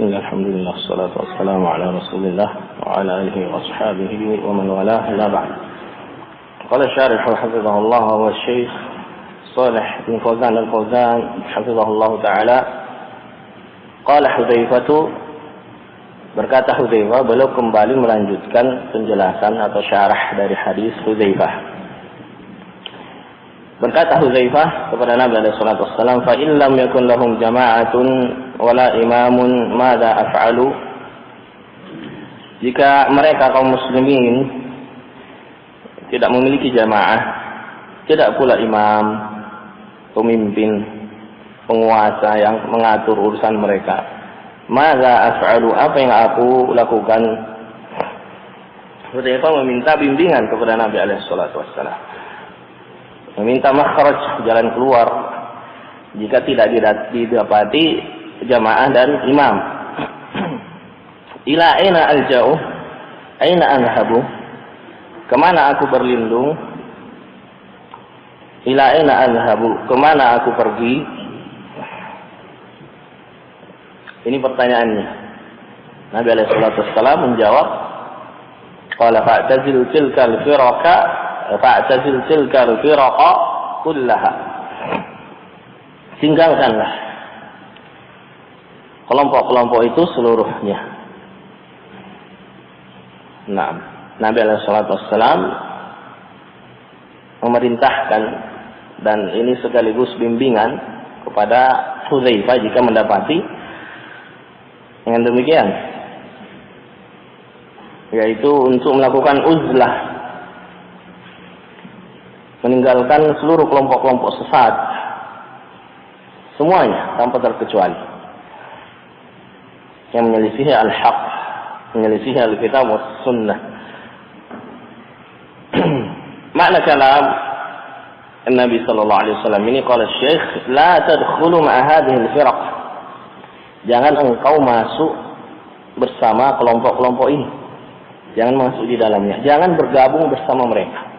Bismillah, alhamdulillah, salatu wassalamu ala rasulillah wa ala alihi wa ashabihi wa man walah, la ba'd. Qala syarih hafizahullah wa syekh Shalih bin Fauzan al-Fauzan hafizahullah ta'ala. Qala Hudzaifah, berkata Hudzaifah, beliau kembali melanjutkan penjelasan atau syarah dari hadis Hudzaifah. Berkata Hudzaifah kepada Nabi alaihi salatu wassalam, fa illam yakun lahum jama'atun wala imamun madza af'alu. Jika mereka kaum muslimin tidak memiliki jamaah, tidak pula imam, pemimpin, penguasa yang mengatur urusan mereka, madza af'alu, apa yang aku lakukan? Hudzaifah meminta bimbingan kepada Nabi alaihi salatu wassalam, meminta makhraj, jalan keluar jika tidak didapati jamaah dan imam. Ila aina alja'u, aina anhabu, kemana aku berlindung? Ila aina anhabu, kemana aku pergi? Ini pertanyaannya. Nabi alaihi salatu wassalam menjawab, qala fa'tazil tilkal firaqa fa'tazil tilkal firaqa kullaha, tinggalkanlah kelompok-kelompok itu seluruhnya. Nah, Nabi alaihi salatu wassalam memerintahkan, dan ini sekaligus bimbingan kepada Hudzaifah jika mendapati dengan demikian, yaitu untuk melakukan uzlah, meninggalkan seluruh kelompok-kelompok sesat, semuanya tanpa terkecuali, yang menyelisihi al-haq, menyelisihi al-kitab wa sunnah. Makna kalam Nabi sallallahu alaihi wasallam ini, qala Syekh, la tadkhulu ma'a hadhihi al-firaq, jangan engkau masuk bersama kelompok-kelompok ini, jangan masuk di dalamnya, jangan bergabung bersama mereka.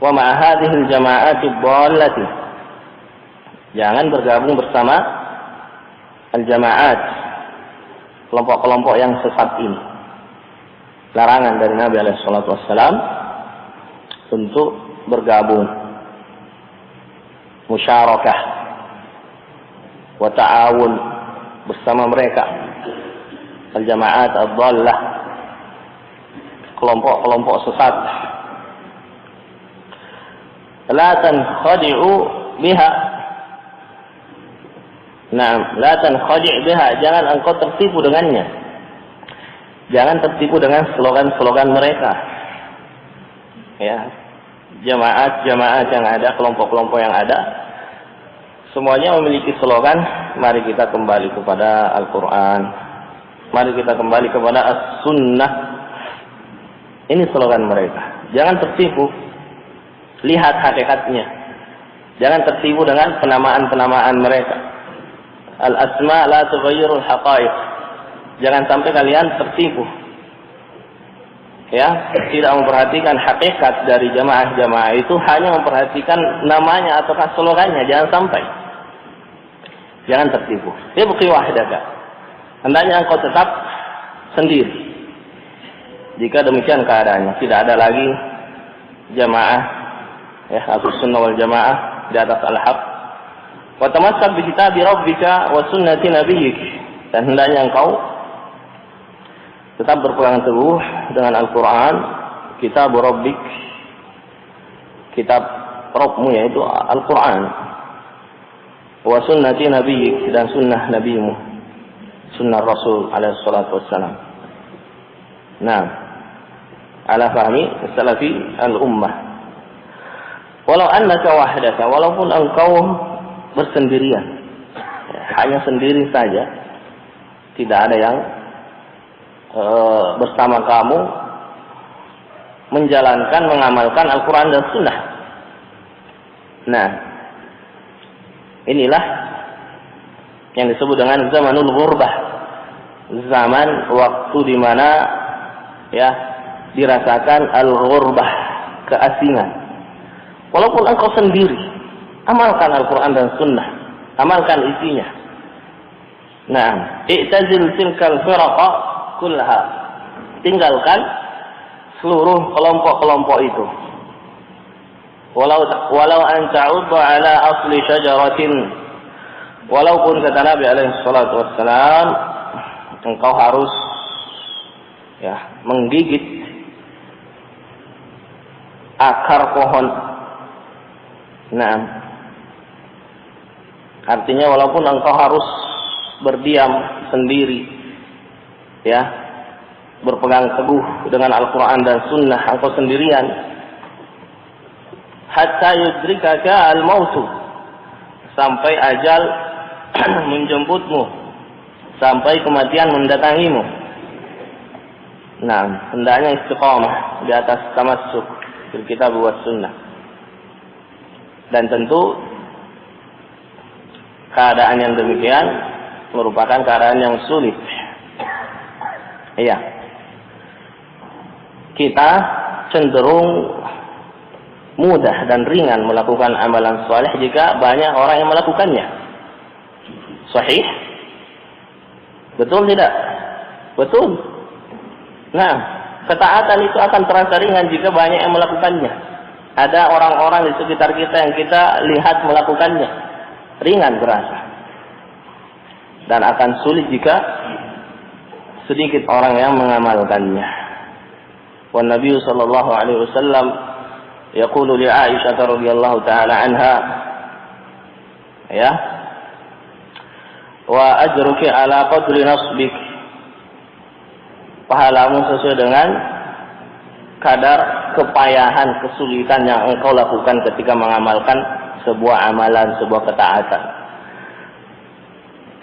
Wa ma'a hadhihi al-jama'ati ad-dallati, jangan bergabung bersama al-jama'at, kelompok-kelompok yang sesat ini. Larangan dari Nabi alaihi salatu wassalam untuk bergabung, musyarakah wa ta'awun bersama mereka, al-jama'at ad-dallah, kelompok-kelompok sesat. La tankhadi'u biha, nah, la tankhadi' biha, jangan engkau tertipu dengannya. Jangan tertipu dengan slogan-slogan mereka. Ya, jamaat-jamaat yang ada, kelompok-kelompok yang ada, semuanya memiliki slogan, mari kita kembali kepada Al-Quran, mari kita kembali kepada As-Sunnah. Ini slogan mereka. Jangan tertipu, lihat hakikatnya. Jangan tertipu dengan penamaan-penamaan mereka. Al-asma la tughayyirul haqa'iq, jangan sampai kalian tertipu, ya, tidak memperhatikan hakikat dari jamaah-jamaah itu, hanya memperhatikan namanya ataukah slogannya. Jangan sampai, jangan tertipu. Ibqi wahdaka, hendaknya engkau tetap sendiri. Jika demikian keadaannya, tidak ada lagi jamaah, ya, Ahlussunnah wal Jamaah di atas al-haq. Wa tamassak bi kitabi rabbika wa sunnati nabiyyik, dan hendaknya engkau tetap berpegang teguh dengan Al-Quran, kitab rabbik, kitab Rabbmu yaitu Al-Quran, wa sunnati nabiyyik, dan sunnah nabimu, sunnah Rasul alaihi salatu wassalam. Nah, ala fahmi salafi al-ummah. Walau annaka wahdaka, walaupun engkau bersendirian, hanya sendiri saja, tidak ada yang bersama kamu menjalankan, mengamalkan Al-Quran dan Sunnah. Nah, inilah yang disebut dengan zamanul ghurbah, zaman waktu di mana, ya, dirasakan al-ghurbah, keasingan. Walaupun engkau sendiri, amalkan Al-Quran dan Sunnah, amalkan isinya. Nah, i'tazil tilkal firaqa kullaha. Tinggalkan seluruh kelompok-kelompok itu. Walau an ta'udda ala asli syajaratin. Walaupun kata Nabi alaihi salatu wassalam, engkau harus menggigit akar pohon. Nah, artinya walaupun engkau harus berdiam sendiri, berpegang teguh dengan Al-Quran dan Sunnah, engkau sendirian, hatta yudrikaka al-mautu, sampai ajal menjemputmu, sampai kematian mendatangimu. Nah, hendaknya istiqamah di atas tamassuk bil kitab wa sunnah. Dan tentu keadaan yang demikian merupakan keadaan yang sulit. Iya. Kita cenderung mudah dan ringan melakukan amalan saleh jika banyak orang yang melakukannya. Sahih? Betul tidak? Betul. Nah, ketaatan itu akan terasa ringan jika banyak yang melakukannya. Ada orang-orang di sekitar kita yang kita lihat melakukannya. Ringan terasa. Dan akan sulit jika sedikit orang yang mengamalkannya. Wa Nabi sallallahu alaihi wasallam yaqulu li Aisyah radhiyallahu taala anha, wa ajruki ala qadri nasbik, pahalamu sesuai dengan kadar kepayahan, kesulitan yang engkau lakukan ketika mengamalkan sebuah amalan, sebuah ketaatan.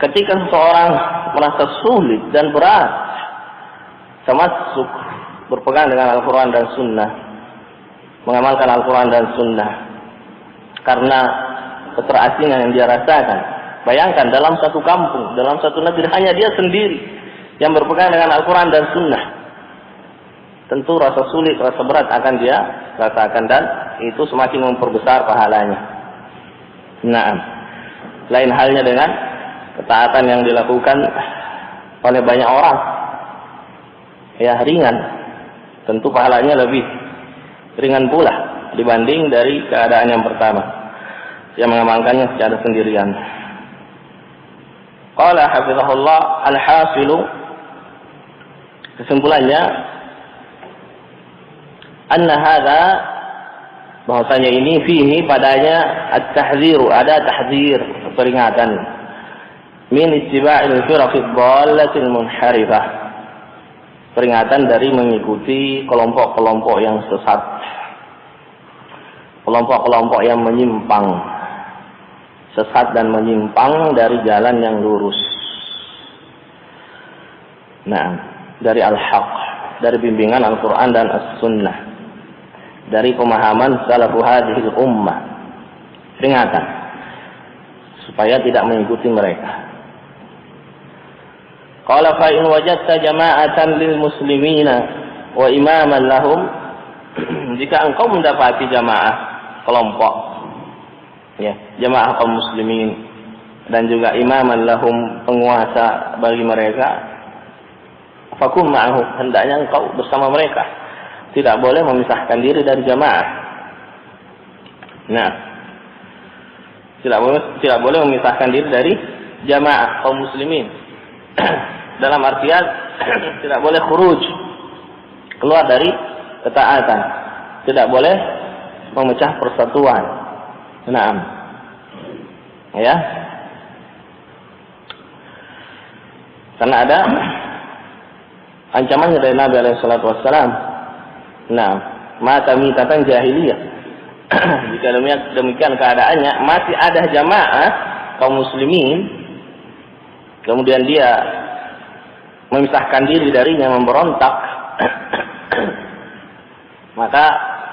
Ketika seseorang merasa sulit dan berat tamassuk, berpegang dengan Al-Quran dan Sunnah, mengamalkan Al-Quran dan Sunnah, karena keterasingan yang dia rasakan. Bayangkan dalam satu kampung, dalam satu negeri, hanya dia sendiri yang berpegang dengan Al-Quran dan Sunnah. Tentu rasa sulit, rasa berat akan dia rasakan, dan itu semakin memperbesar pahalanya. Nah, lain halnya dengan ketaatan yang dilakukan oleh banyak orang, ringan. Tentu pahalanya lebih ringan pula dibanding dari keadaan yang pertama, yang mengamalkannya secara sendirian. Qala hafizahullah, al-hasilu, kesimpulannya, anna hadza, bahwasanya ini fihi, padanya at-tahdziru, ada tahdzir, peringatan, min ittiba'il firaqid dhallatil munharifah, peringatan dari mengikuti kelompok-kelompok yang sesat, kelompok-kelompok yang menyimpang, sesat dan menyimpang dari jalan yang lurus. Nah, dari al-haq, dari bimbingan Al-Quran dan As-Sunnah, dari pemahaman salafu hadhil ummah, peringatan supaya tidak mengikuti mereka. Qala fa in wajadta jama'atan lil muslimina wa imaman lahum, jika engkau mendapati jamaah, kelompok, jamaah kaum muslimin, dan juga imaman lahum, penguasa bagi mereka, fakum ma'ahu, hendaknya engkau bersama mereka, tidak boleh memisahkan diri dari jamaah. Nah, tidak boleh memisahkan diri dari jamaah kaum muslimin. Dalam artian tidak boleh khuruj, keluar dari ketaatan, tidak boleh memecah persatuan. Naam. Karena ada ancamannya dari Nabi alaihi salatu wassalam. Nah, mata mitatan jahiliyah. Jika demikian keadaannya, masih ada jamaah kaum muslimin, kemudian dia memisahkan diri darinya, memberontak, maka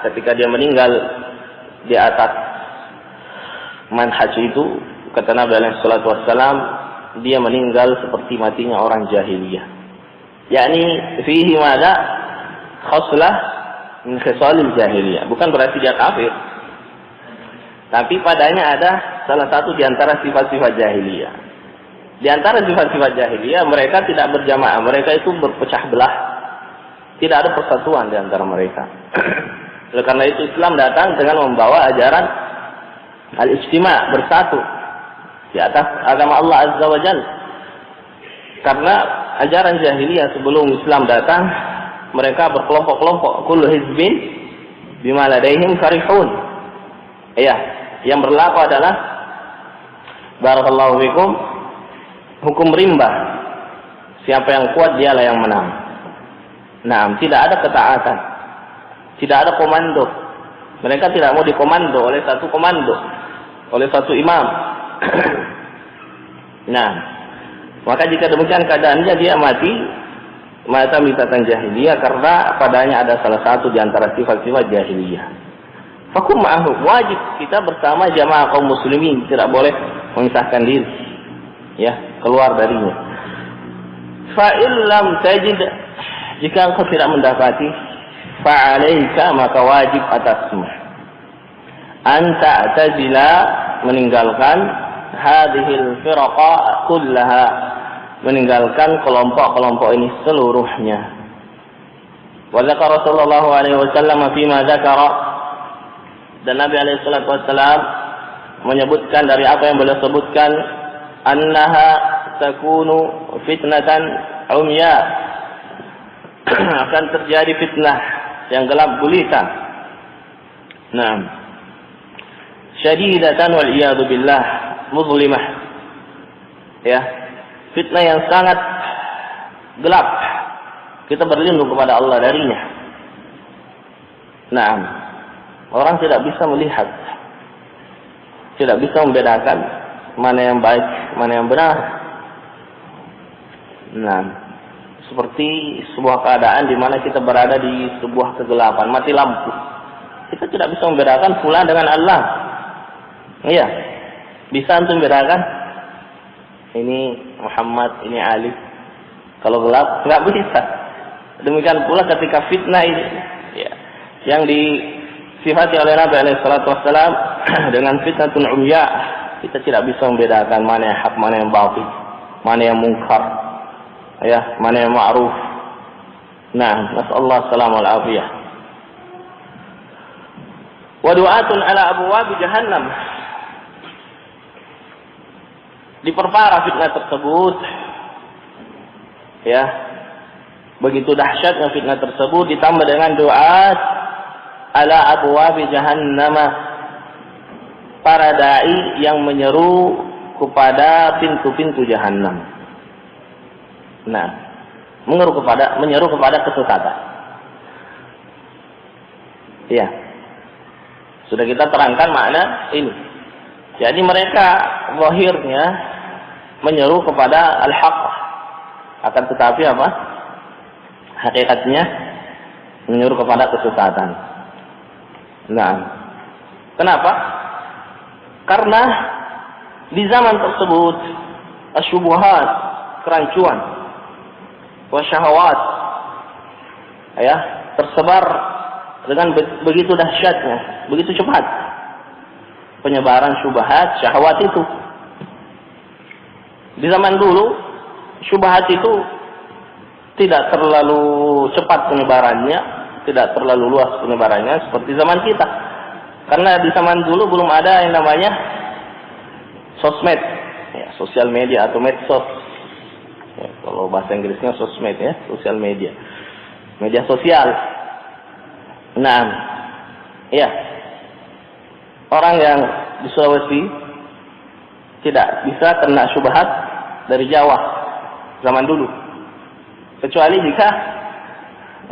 ketika dia meninggal di atas manhaj itu, kata Nabi alaihi salatu wassalam, dia meninggal seperti matinya orang jahiliyah. Yakni fihi mada khoslah min khisalil jahiliyah. Bukan berarti dia kafir, tapi padanya ada salah satu di antara sifat-sifat jahiliyah. Di antara sifat-sifat jahiliyah, mereka tidak berjamaah, mereka itu berpecah belah. Tidak ada persatuan di antara mereka. Oleh karena itu Islam datang dengan membawa ajaran al-ijtima', bersatu di atas agama Allah Azza wa Jalla. Karena ajaran jahiliyah sebelum Islam datang, mereka berkelompok-kelompok. Kullu hizbin bima ladaihim farihun. Ya, yang berlaku adalah barakallahu fikum, hukum rimba. Siapa yang kuat dialah yang menang. Nah, tidak ada ketaatan, tidak ada komando. Mereka tidak mau dikomando oleh satu komando, oleh satu imam. Nah, maka jika demikian keadaannya, dia mati mata-mitatan jahiliyah karena padanya ada salah satu di antara sifat-sifat jahiliyah. Fakum ma'ahum, wajib kita bersama jamaah kaum muslimin, tidak boleh memisahkan diri, ya, keluar darinya. Fa'il lam tajid, jika engkau tidak mendapati, fa'alaika, maka wajib atasmu anta ta'tazila, meninggalkan hadhil firaqa kullaha, meninggalkan kelompok-kelompok ini seluruhnya. Wa dzakara sallallahu alaihi wasallam fi ma dzakara, dan Nabi alaihi salatu wasallam menyebutkan dari apa yang beliau sebutkan, annaha takunu fitnatan umya, akan terjadi fitnah yang gelap gulita. Nah, syadidatan wal iyadu billah, muzlimah. Ya, fitnah yang sangat gelap. Kita berlindung kepada Allah darinya. Nah, orang tidak bisa melihat, tidak bisa membedakan mana yang baik, mana yang benar. Nah, seperti sebuah keadaan di mana kita berada di sebuah kegelapan, mati lampu. Kita tidak bisa membedakan fulan dengan Allah. Iya, bisa antum bedakan? Ini Muhammad, ini Ali. Kalau gelap, nggak bisa. Demikian pula ketika fitnah ini, ya, yang disifati oleh Nabi SAW dengan fitnatun umya, kita tidak bisa membedakan mana yang hak, mana yang batil, mana yang mungkar, ya, mana yang ma'ruf. Nah, nasallahu salamul afiyah. Wa du'atun ala abwaab jahannam, diperparah fitnah tersebut, ya, begitu dahsyatnya fitnah tersebut, ditambah dengan doa ala abwaab jahannam, para dai yang menyeru kepada pintu-pintu jahannam. Nah, menyeru kepada kesesatan. Ya, sudah kita terangkan makna ini. Jadi mereka zahirnya menyeru kepada al-haq, akan tetapi apa? Hakikatnya menyeru kepada kesesatan. Nah, kenapa? Karena di zaman tersebut asyubuhat, kerancuan, wasyahawat, ya, tersebar dengan begitu dahsyatnya, begitu cepat penyebaran syubhat, syahwat itu. Di zaman dulu syubhat itu tidak terlalu cepat penyebarannya, tidak terlalu luas penyebarannya seperti zaman kita. Karena di zaman dulu belum ada yang namanya sosmed, ya, sosial media atau medsos. Ya, kalau bahasa Inggrisnya sosmed, ya, sosial media, media sosial. Nah, ya, orang yang di Sulawesi tidak bisa kena syubhat dari Jawa zaman dulu, kecuali jika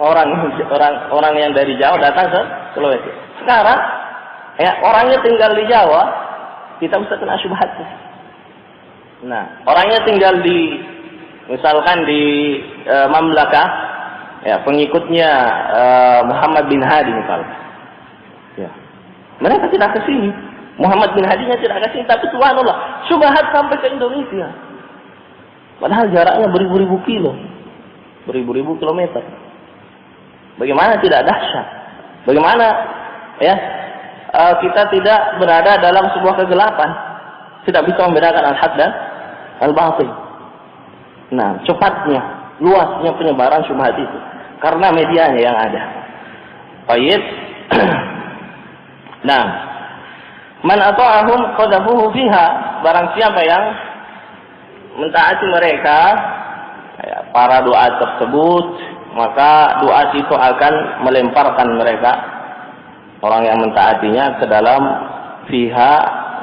orang yang dari Jawa datang ke Sulawesi. Sekarang, ya, orangnya tinggal di Jawa, kita bisa kena syubhatnya. Nah, orangnya tinggal di, misalkan di Mamlakah, ya, pengikutnya Muhammad bin Hadi misalkan, ya, mereka tidak ke sini. Muhammad bin Hadinya tidak ke sini, tapi subhanallah, syubhat sampai ke Indonesia. Padahal jaraknya beribu-ribu kilo, beribu-ribu kilometer. Bagaimana tidak dahsyat? Bagaimana, ya, kita tidak berada dalam sebuah kegelapan, tidak bisa membedakan al-haq dan al-batil. Nah, cepatnya, luasnya penyebaran syubhat itu karena medianya yang ada. Baik. Nah, man ata'ahum qadafuhu fiha, barang siapa yang mentaati mereka, para doa tersebut, maka doa itu akan melemparkan mereka, orang yang mentaatinya, ke dalam fiha,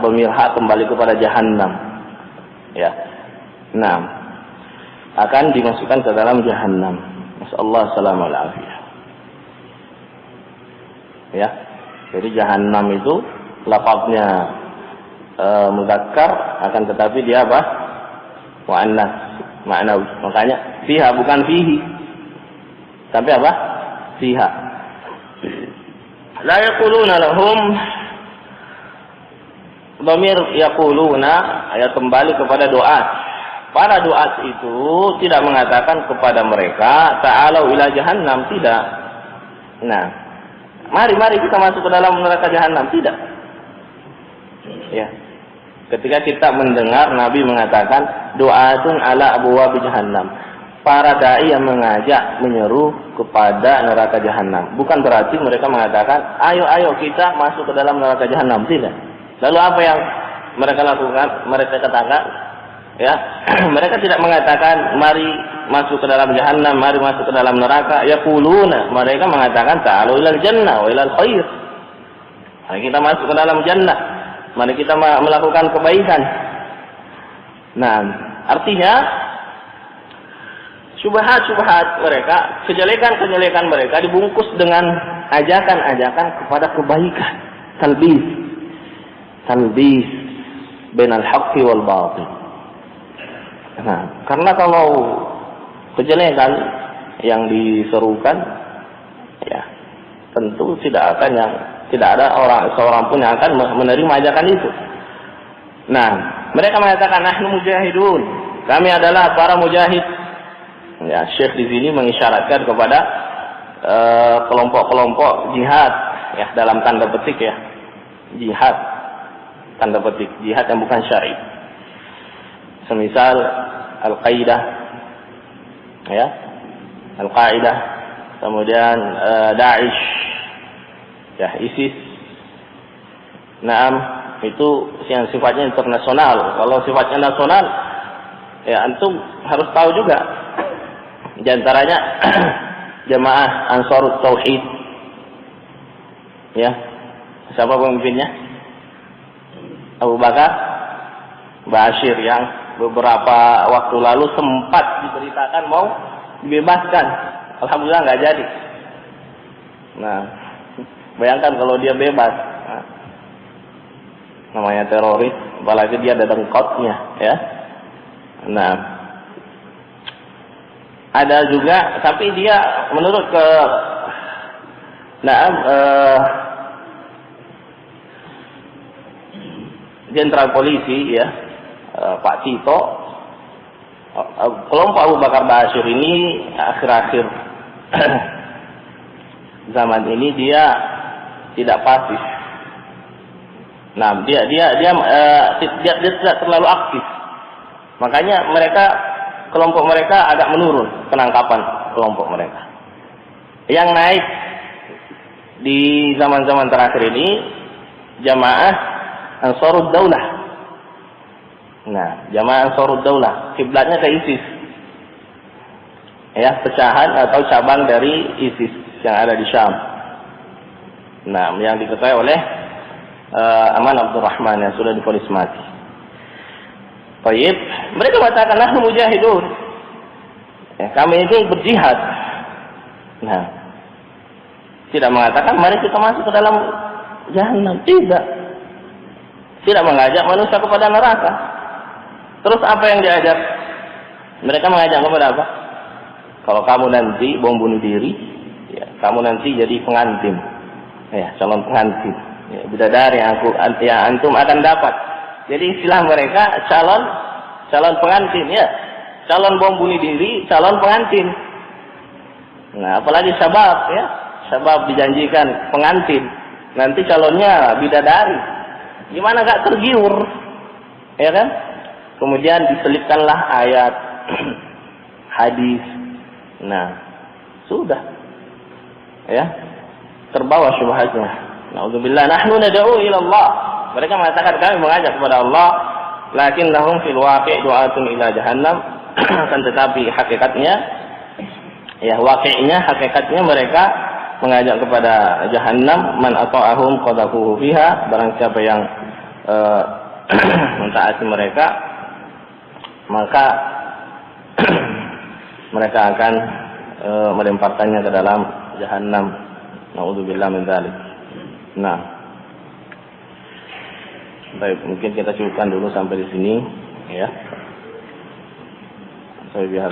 bermirha kembali kepada jahannam. Ya. Nah, akan dimasukkan ke dalam jahannam. Masyaallah, salamu alaihi. Ya. Jadi jahannam itu lafaznya mudzakkar, akan tetapi dia apa? Muannas, ma'nawi. Makanya fiha bukan fihi. Tapi apa? Fiha. La yaquluna lahum, dhamir yaquluna ayat kembali kepada doa. Para doa itu tidak mengatakan kepada mereka ta'alu ila jahannam, tidak. Nah, mari kita masuk ke dalam neraka jahannam, tidak. Ya. Ketika kita mendengar Nabi mengatakan doatun ala abwaab jahannam, para dai yang mengajak, menyeru kepada neraka jahannam, bukan berarti mereka mengatakan ayo kita masuk ke dalam neraka jahannam, tidak. Lalu apa yang mereka lakukan? Mereka katakan, ya, mereka tidak mengatakan mari masuk ke dalam jahannam, mari masuk ke dalam neraka. Yaquluna, mereka mengatakan ta'alu ilal jannah wa ilal khair. Mari kita masuk ke dalam jannah, mari kita melakukan kebaikan. Nah, artinya syubhat-syubhat mereka, kejelekan-kejelekan mereka dibungkus dengan ajakan-ajakan kepada kebaikan. Talbis bainal haqqi wal batil. Nah, karena kalau kejelekan yang diserukan, ya tentu tidak ada seorang pun yang akan menerima ajakan itu. Nah, mereka mengatakan nahnu mujahidun, kami adalah para mujahid. Ya, Syekh di sini mengisyaratkan kepada kelompok-kelompok jihad, ya, dalam tanda petik, ya, jihad tanda petik, jihad yang bukan syar'i. Semisal Al-Qaeda, ya, Al-Qaeda, kemudian Daesh, ya, ISIS. Naam, itu yang sifatnya internasional. Kalau sifatnya nasional, ya antum harus tahu juga. Di antaranya Jamaah Ansarut Tauhid. Ya. Siapa pemimpinnya? Abu Bakar Bashir, yang beberapa waktu lalu sempat diberitakan mau dibebaskan. Alhamdulillah nggak jadi. Nah, bayangkan kalau dia bebas. Nah, namanya teroris, apalagi dia ada dengkotnya, ya. Nah, ada juga, tapi dia menurut Jenderal Polisi, ya, Pak Tito, kelompok Abu Bakar Bashir ini akhir-akhir zaman ini dia tidak pasif. Nah, dia tidak terlalu aktif. Makanya kelompok mereka agak menurun penangkapan kelompok mereka. Yang naik di zaman-zaman terakhir ini Jamaah Ansarud Daulah. Nah, Jamaah Ansarud Daulah kiblatnya ke ISIS. Ya, pecahan atau cabang dari ISIS yang ada di Syam. Nah, yang diketuai oleh Aman Abdurrahman yang sudah divonis mati. Baik, mereka mengatakan nahnu mujahidun. Ya, kami ini berjihad. Nah, tidak mengatakan mari kita masuk ke dalam jahannam, tidak. Tidak mengajak manusia kepada neraka. Terus apa yang diajak? Mereka mengajak kepada apa? Kalau kamu nanti bom bunuh diri, ya, kamu nanti jadi pengantin, ya, calon pengantin, ya, bidadari yang antum akan dapat. Jadi istilah mereka calon pengantin, ya, calon bom bunuh diri, calon pengantin. Nah, apalagi syabab, ya, syabab dijanjikan pengantin, nanti calonnya bidadari. Gimana gak tergiur, ya kan? Kemudian diselipkanlah ayat hadis. Nah, sudah. Ya. Terbawa syubhatnya. Nauzubillah, nahnu nad'u ila Allah. Mereka mengatakan kami mengajak kepada Allah, lakinnahum fil waqi' du'atun ila jahannam. Akan tetapi hakikatnya hakikatnya mereka mengajak kepada jahannam. Man ata'ahum qadhafuhu fiha, barang siapa yang mentaati mereka, maka mereka akan melemparkannya ke dalam jahannam. Nauzubillah min dzalik. Nah, baik, mungkin kita cukupkan dulu sampai di sini, ya. Saya biar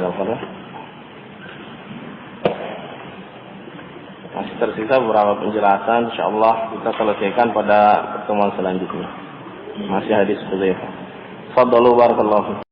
masih tersisa beberapa penjelasan, insyaallah kita selesaikan pada pertemuan selanjutnya. Masih hadis Hudzaifah. Fadhalu barakallahu.